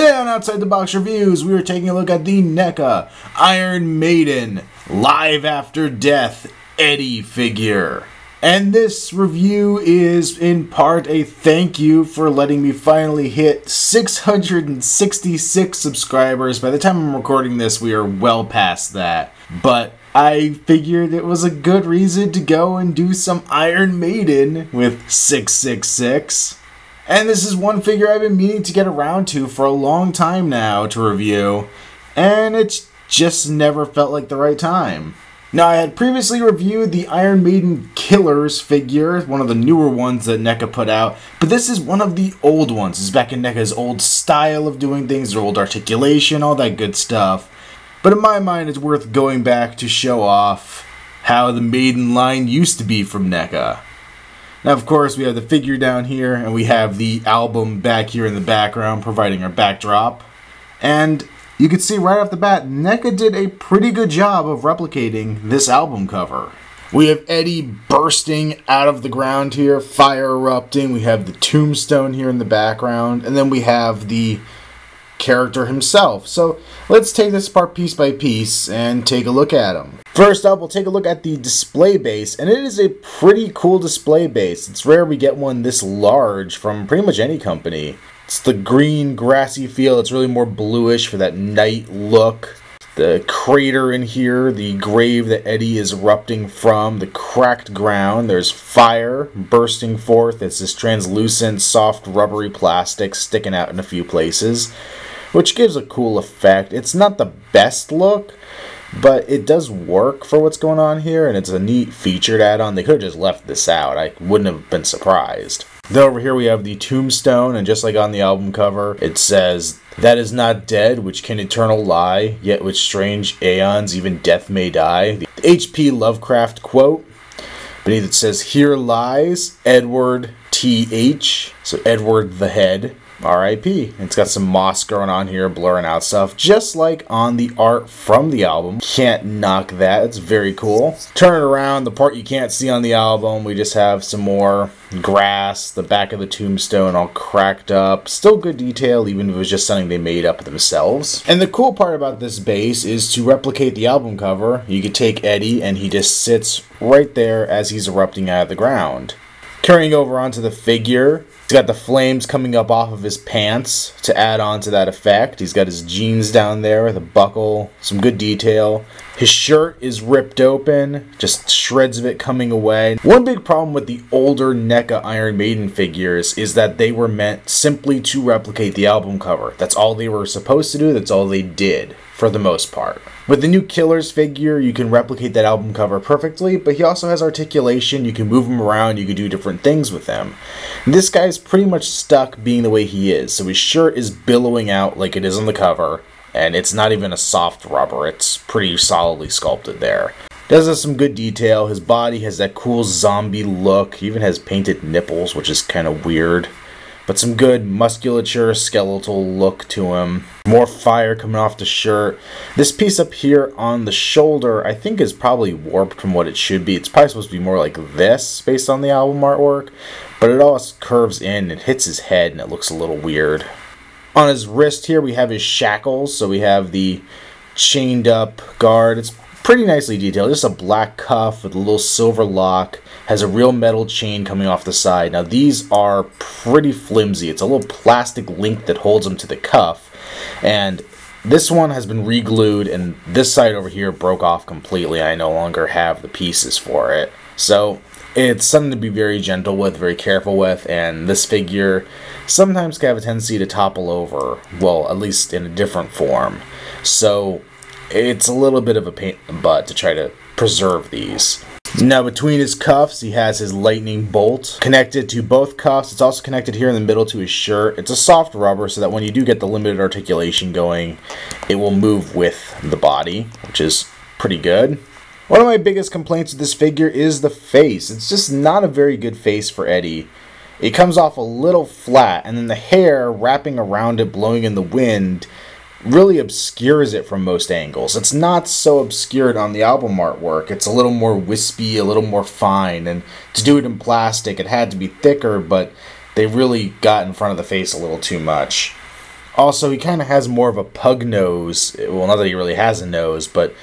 Today on Outside the Box Reviews, we are taking a look at the NECA Iron Maiden Live After Death Eddie figure. And this review is in part a thank you for letting me finally hit 666 subscribers. By the time I'm recording this, we are well past that. But I figured it was a good reason to go and do some Iron Maiden with 666. And this is one figure I've been meaning to get around to for a long time now to review, and it's just never felt like the right time. Now, I had previously reviewed the Iron Maiden Killers figure, one of the newer ones that NECA put out, but this is one of the old ones. It's back in NECA's old style of doing things, their old articulation, all that good stuff. But in my mind, it's worth going back to show off how the Maiden line used to be from NECA. Now, of course, we have the figure down here, and we have the album back here in the background, providing our backdrop. And you can see right off the bat, NECA did a pretty good job of replicating this album cover. We have Eddie bursting out of the ground here, fire erupting. We have the tombstone here in the background, and then we have the character himself. So let's take this apart piece by piece and take a look at him. First up, we'll take a look at the display base, and it is a pretty cool display base. It's rare we get one this large from pretty much any company. It's the green grassy feel. It's really more bluish for that night look. The crater in here, the grave that Eddie is erupting from, the cracked ground, there's fire bursting forth. It's this translucent, soft, rubbery plastic sticking out in a few places, which gives a cool effect. It's not the best look, but it does work for what's going on here, and it's a neat featured add-on. They could have just left this out. I wouldn't have been surprised. Then over here we have the tombstone, and just like on the album cover, it says, "That is not dead, which can eternal lie, yet with strange aeons even death may die." The H.P. Lovecraft quote. Beneath it says, "Here lies Edward T.H." So Edward the Head. R.I.P. It's got some moss growing on here, blurring out stuff, just like on the art from the album. Can't knock that. It's very cool. Turn it around, the part you can't see on the album, we just have some more grass, the back of the tombstone all cracked up. Still good detail, even if it was just something they made up themselves. And the cool part about this base is to replicate the album cover. You could take Eddie, and he just sits right there as he's erupting out of the ground. Carrying over onto the figure, he's got the flames coming up off of his pants to add on to that effect. He's got his jeans down there with a buckle, some good detail. His shirt is ripped open, just shreds of it coming away. One big problem with the older NECA Iron Maiden figures is that they were meant simply to replicate the album cover. That's all they were supposed to do, that's all they did, for the most part. With the new Killers figure, you can replicate that album cover perfectly, but he also has articulation, you can move him around, you can do different things with him. And this guy's pretty much stuck being the way he is, so his shirt is billowing out like it is on the cover, and it's not even a soft rubber, it's pretty solidly sculpted there. Does have some good detail, his body has that cool zombie look, he even has painted nipples, which is kind of weird. But some good musculature, skeletal look to him. More fire coming off the shirt. This piece up here on the shoulder, I think is probably warped from what it should be. It's probably supposed to be more like this, based on the album artwork. But it all curves in, it hits his head, and it looks a little weird. On his wrist here, we have his shackles. So we have the chained up guard. It's pretty nicely detailed. Just a black cuff with a little silver lock. Has a real metal chain coming off the side. Now these are pretty flimsy. It's a little plastic link that holds them to the cuff. And this one has been re-glued, and this side over here broke off completely. I no longer have the pieces for it. So it's something to be very gentle with, very careful with, and this figure sometimes can have a tendency to topple over. Well, at least in a different form. So it's a little bit of a pain in the butt to try to preserve these. Now between his cuffs, he has his lightning bolt connected to both cuffs. It's also connected here in the middle to his shirt. It's a soft rubber so that when you do get the limited articulation going, it will move with the body, which is pretty good. One of my biggest complaints with this figure is the face. It's just not a very good face for Eddie. It comes off a little flat, and then the hair wrapping around it, blowing in the wind, really obscures it from most angles. It's not so obscured on the album artwork. It's a little more wispy, a little more fine, and to do it in plastic, it had to be thicker, but they really got in front of the face a little too much. Also, he kind of has more of a pug nose. Well, not that he really has a nose, but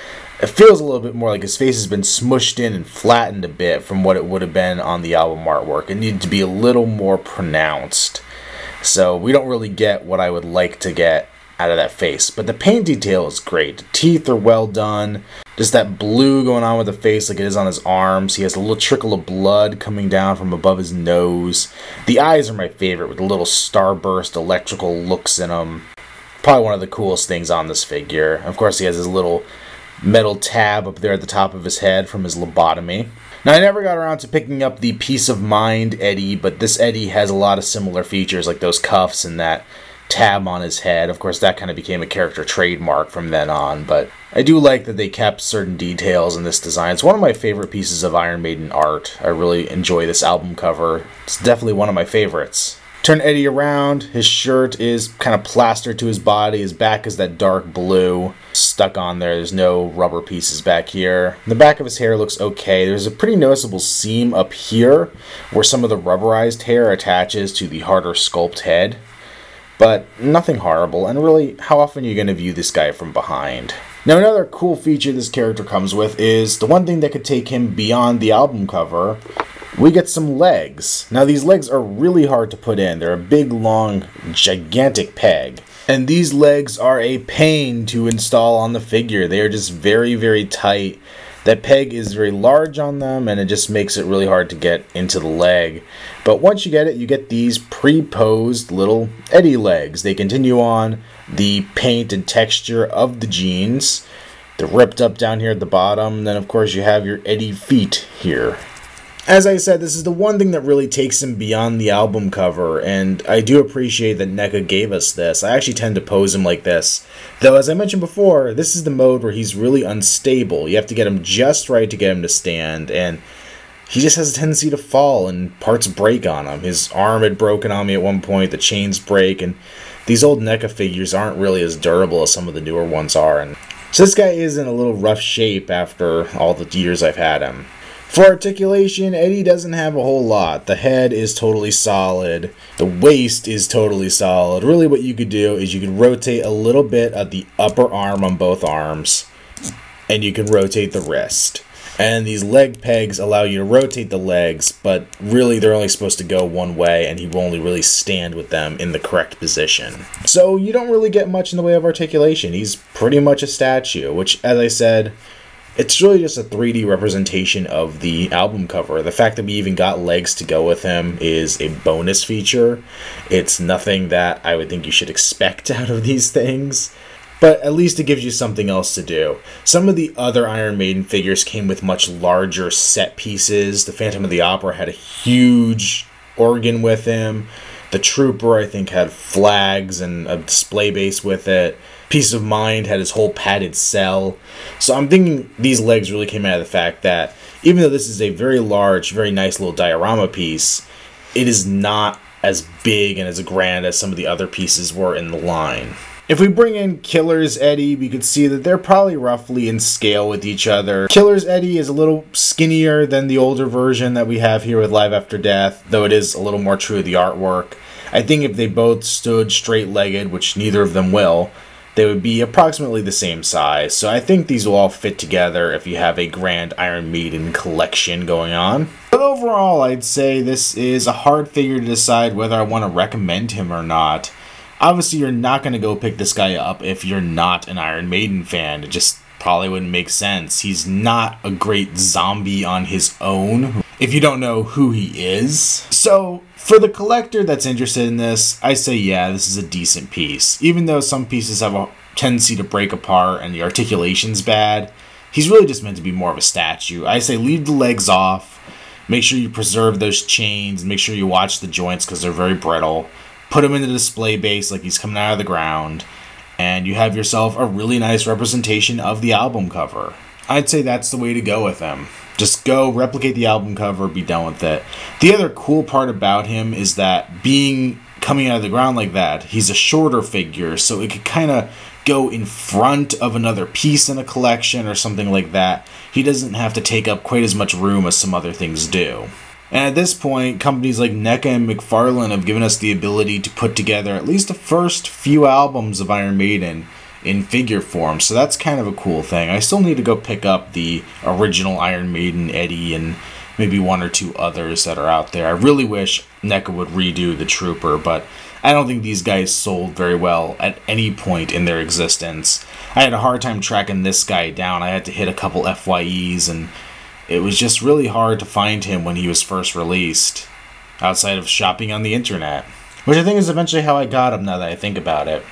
it feels a little bit more like his face has been smushed in and flattened a bit from what it would have been on the album artwork. It needed to be a little more pronounced. So we don't really get what I would like to get out of that face. But the paint detail is great. The teeth are well done. Just that blue going on with the face like it is on his arms. He has a little trickle of blood coming down from above his nose. The eyes are my favorite with the little starburst electrical looks in them. Probably one of the coolest things on this figure. Of course, he has his little metal tab up there at the top of his head from his lobotomy. Now, I never got around to picking up the Peace of Mind Eddie, but this Eddie has a lot of similar features like those cuffs and that tab on his head. Of course, that kind of became a character trademark from then on, but I do like that they kept certain details in this design. It's one of my favorite pieces of Iron Maiden art. I really enjoy this album cover. It's definitely one of my favorites. Turn Eddie around. His shirt is kind of plastered to his body. His back is that dark blue stuck on there. There's no rubber pieces back here. The back of his hair looks okay. There's a pretty noticeable seam up here where some of the rubberized hair attaches to the harder sculpt head. But nothing horrible, and really, how often are you going to view this guy from behind? Now, another cool feature this character comes with is the one thing that could take him beyond the album cover. We get some legs. Now, these legs are really hard to put in. They're a big, long, gigantic peg. And these legs are a pain to install on the figure. They are just very, very tight. That peg is very large on them, and it just makes it really hard to get into the leg. But once you get it, you get these pre-posed little Eddie legs. They continue on the paint and texture of the jeans. They're ripped up down here at the bottom. And then, of course, you have your Eddie feet here. As I said, this is the one thing that really takes him beyond the album cover, and I do appreciate that NECA gave us this. I actually tend to pose him like this. Though, as I mentioned before, this is the mode where he's really unstable. You have to get him just right to get him to stand, and he just has a tendency to fall, and parts break on him. His arm had broken on me at one point, the chains break, and these old NECA figures aren't really as durable as some of the newer ones are. And so this guy is in a little rough shape after all the years I've had him. For articulation, Eddie doesn't have a whole lot. The head is totally solid. The waist is totally solid. Really what you could do is you could rotate a little bit at the upper arm on both arms, and you can rotate the wrist. And these leg pegs allow you to rotate the legs, but really they're only supposed to go one way, and he will only really stand with them in the correct position. So you don't really get much in the way of articulation. He's pretty much a statue, which, as I said, it's really just a 3D representation of the album cover. The fact that we even got legs to go with him is a bonus feature. It's nothing that I would think you should expect out of these things, but at least it gives you something else to do. Some of the other Iron Maiden figures came with much larger set pieces. The Phantom of the Opera had a huge organ with him. The Trooper, I think, had flags and a display base with it. Peace of Mind had his whole padded cell. So I'm thinking these legs really came out of the fact that even though this is a very large, very nice little diorama piece, it is not as big and as grand as some of the other pieces were in the line. If we bring in Killer's Eddie, we could see that they're probably roughly in scale with each other. Killer's Eddie is a little skinnier than the older version that we have here with Live After Death, though it is a little more true to the artwork. I think if they both stood straight-legged, which neither of them will, they would be approximately the same size. So I think these will all fit together if you have a grand Iron Maiden collection going on. But overall, I'd say this is a hard figure to decide whether I want to recommend him or not. Obviously, you're not going to go pick this guy up if you're not an Iron Maiden fan. It just probably wouldn't make sense. He's not a great zombie on his own if you don't know who he is. So for the collector that's interested in this, I say yeah, this is a decent piece. Even though some pieces have a tendency to break apart and the articulation's bad, he's really just meant to be more of a statue. I say leave the legs off, make sure you preserve those chains, make sure you watch the joints because they're very brittle, put him in the display base like he's coming out of the ground, and you have yourself a really nice representation of the album cover. I'd say that's the way to go with him. Just go, replicate the album cover, be done with it. The other cool part about him is that coming out of the ground like that, he's a shorter figure, so it could kind of go in front of another piece in a collection or something like that. He doesn't have to take up quite as much room as some other things do. And at this point, companies like NECA and McFarlane have given us the ability to put together at least the first few albums of Iron Maiden in figure form, so that's kind of a cool thing. I still need to go pick up the original Iron Maiden Eddie and maybe one or two others that are out there. I really wish NECA would redo the Trooper, but I don't think these guys sold very well at any point in their existence. I had a hard time tracking this guy down. I had to hit a couple FYEs, and it was just really hard to find him when he was first released, outside of shopping on the internet. Which I think is eventually how I got him, now that I think about it.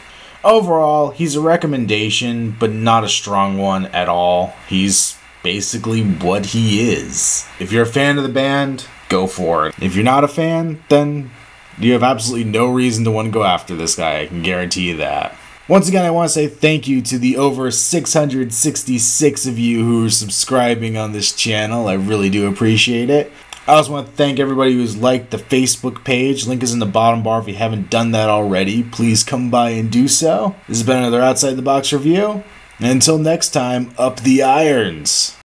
Overall, he's a recommendation, but not a strong one at all. He's basically what he is. If you're a fan of the band, go for it. If you're not a fan, then you have absolutely no reason to want to go after this guy. I can guarantee you that. Once again, I want to say thank you to the over 666 of you who are subscribing on this channel. I really do appreciate it. I also want to thank everybody who's liked the Facebook page. Link is in the bottom bar if you haven't done that already. Please come by and do so. This has been another Outside the Box review. And until next time, up the irons.